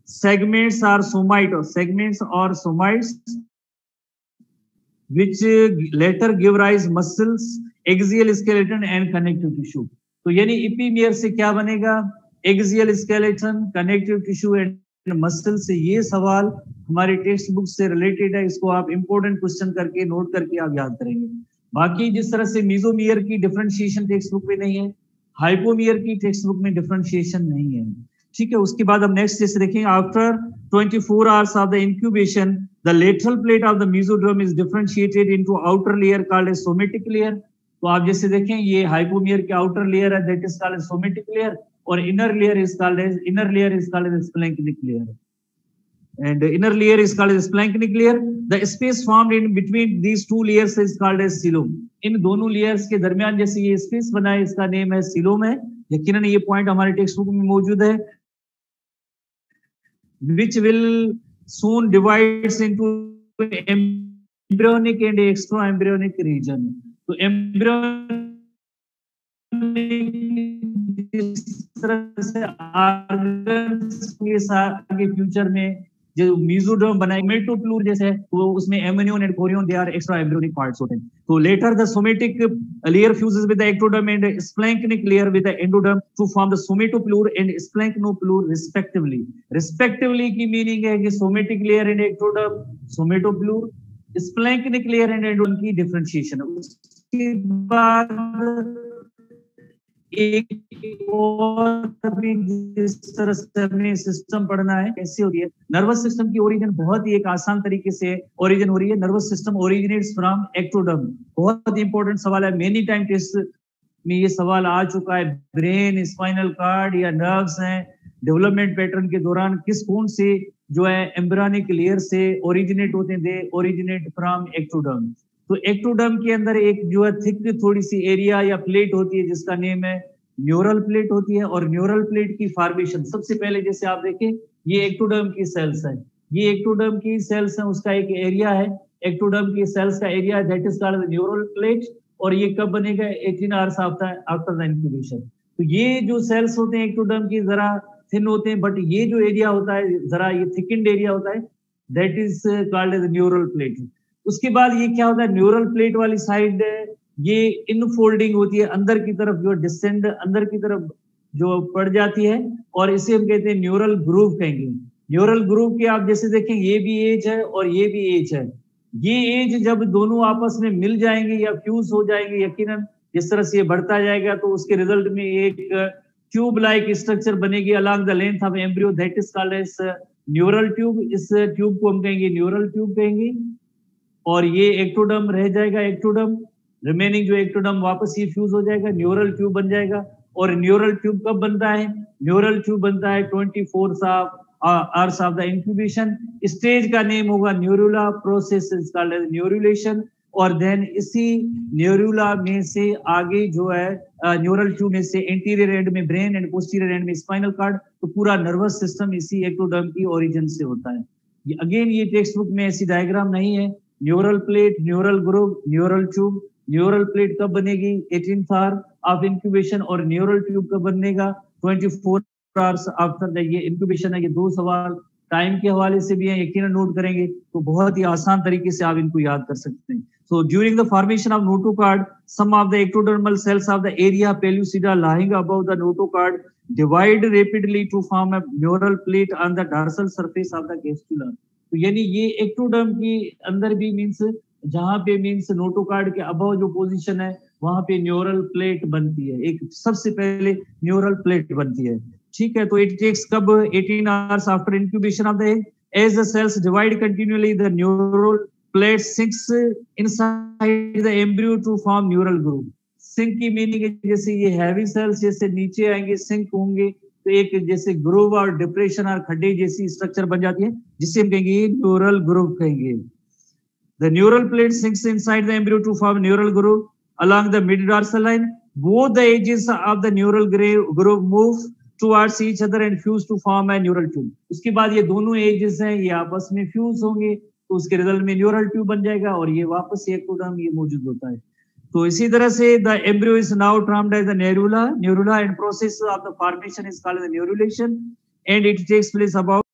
segments or somites which later give rise muscles, axial skeleton and connective tissue. तो यानी एपिमियर से क्या बनेगा? Axial skeleton, connective tissue and muscle से। ये सवाल हमारे टेक्स्ट बुक से रिलेटेड है, इसको आप इंपॉर्टेंट क्वेश्चन करके नोट करके आप याद करेंगे। बाकी जिस तरह से मीजोमियर की डिफरेंशिएशन टेक्स्ट बुक में नहीं है, हाइपोमियर की टेक्स्ट बुक में डिफरेंशिएशन नहीं है, ठीक है। उसके बाद हम नेक्स्ट जैसे देखेंगे, after 24 hours of the incubation the lateral plate of the mesoderm is differentiated into outer layer called as somatic layer. तो आप जैसे देखें ये हाइपोमियर के आउटर लेयर है, that is called as somatic layer, और inner layer is called as splanchnic layer, and inner layer is called as splanchnic layer. The space formed in between these two layers is called as coelom. इन दोनों layers के दरमियान जैसे ये space बना है, इसका name है coelom है। यकीनन ये पॉइंट हमारे टेक्स्ट बुक में मौजूद है। which will soon divides into embryonic and extra-embryonic region. तो इस तरह से ऑर्गन्स के साथ आगे फ्यूचर में जो मेसोडर्म बनाए सोमेटोप्लूर जैसे है, तो उसमें amnion and chorion they are extra embryonic parts होते हैं। तो later the somatic layer fuses with the ectoderm and splanchnic layer with the endoderm to form the somatopleure and splanchnopleure respectively. Respectively की meaning है कि somatic layer and ectoderm, somatopleure, splanchnic layer and endoderm की differentiation. उसके बाद एक और भी जिस तरह से हमें सिस्टम पढ़ना है कैसे हो रही है, नर्वस सिस्टम की ओरिजिन बहुत ही एक आसान तरीके से ओरिजिन हो रही है। Nervous system originates from ectoderm. बहुत इंपॉर्टेंट सवाल है, मेनी टाइम टेस्ट में ये सवाल आ चुका है। ब्रेन, स्पाइनल कार्ड या नर्व्स हैं, डेवलपमेंट पैटर्न के दौरान किस कौन से जो है एम्ब्रियोनिक लेयर से ओरिजिनेट होते हैं? They originate from ectoderm. तो एक्टोडर्म के अंदर एक जो है थिक थोड़ी सी एरिया या प्लेट होती है जिसका नेम है न्यूरल प्लेट होती है। और न्यूरल प्लेट की फॉर्मेशन सबसे पहले जैसे आप देखें ये एक्टोडर्म की सेल्स है, ये एक्टोडर्म की सेल्स है, उसका एक एरिया है एक्टोडर्म की सेल्स का area, that is called neural plate. और ये कब बनेगा? 18 आवर्स आफ्टर द इंक्यूबेशन। तो ये जो सेल्स होते हैं एक्टोडर्म की जरा थिन होते हैं, बट ये जो एरिया होता है जरा ये थिकन्ड एरिया होता है, that is called as neural plate. उसके बाद ये क्या होता है, न्यूरल प्लेट वाली साइड ये इनफोल्डिंग होती है, अंदर की तरफ जो डिसेंड अंदर की तरफ जो पड़ जाती है, और इसे हम कहते हैं न्यूरल ग्रूव कहेंगे। न्यूरल ग्रूव के आप जैसे देखें ये भी एज है और ये भी एज है। ये एज जब दोनों आपस में मिल जाएंगे या फ्यूज हो जाएंगे, यकीनन जिस तरह से ये बढ़ता जाएगा तो उसके रिजल्ट में एक ट्यूब लाइक स्ट्रक्चर बनेगी along the length of embryo, that is called as neural tube. इस ट्यूब को हम कहेंगे न्यूरल ट्यूब कहेंगे। और ये एक्टोडर्म रह जाएगा, एक्टोडर्म रिमेनिंग जो एक्टोडर्म वापस ये फ्यूज हो जाएगा, न्यूरल ट्यूब बन जाएगा। और न्यूरल ट्यूब कब बनता है? न्यूरल ट्यूब बनता है 24 hours of the incubation. Stage का नेम होगा न्यूरुला, प्रोसेस इज कॉल्ड एज न्यूरुलेशन। और देन इसी न्यूरुला में से आगे जो है न्यूरल ट्यूब में से एंटीरियर एंड में ब्रेन एंड पोस्टीरियर एंड में स्पाइनल कार्ड, तो पूरा नर्वस सिस्टम इसी एक्टोडर्म की ओरिजिन से होता है। अगेन ये टेक्स्ट बुक में ऐसी डायग्राम नहीं है। Neural plate, neural groove, neural tube. Neural plate कब बनेगी? 18th hour of incubation. और न्यूरल ट्यूब कब बनेगा? 24 आवर्स आफ्टर द ये इंक्यूबेशन है। ये दो सवाल टाइम के हवाले से भी है, यकीनन नोट करेंगे तो बहुत ही आसान तरीके से आप इनको याद कर सकते हैं। So during the formation of notochord, some of the ectodermal cells of the area pellucida lying above the notochord divide rapidly to form a neural plate on the dorsal surface of the gastrula. तो यानी ये ectoderm की अंदर भी means जहां पे means notochord के above जो पोजीशन है वहां पे न्यूरल प्लेट बनती है, एक सबसे पहले न्यूरल प्लेट बनती है, ठीक है। तो इट टेक्स कब? 18 hours after incubation of the egg. As the cells divide continuously the neural plate sinks inside the embryo to form neural groove. Sink की मीनिंग है जैसे ये हैवी सेल्स जैसे नीचे आएंगे सिंक होंगे तो एक जैसे ग्रूव और डिप्रेशन और खड्डे जैसी स्ट्रक्चर बन जाती है जिससे हम कहेंगे न्यूरल ग्रूव कहेंगे। The neural plate sinks inside the embryo to form neural groove along the mid dorsal line. Both the edges of the neural groove move towards each other and fuse to form a neural tube. उसके बाद ये दोनों edges हैं ये आपस में fuse होंगे तो उसके रिजल्ट में न्यूरल ट्यूब बन जाएगा और ये वापस एक्टोडर्म ये मौजूद होता है। तो इसी तरह से the embryo is now termed as the neurula and process of the formation is called the neurulation. and it takes place about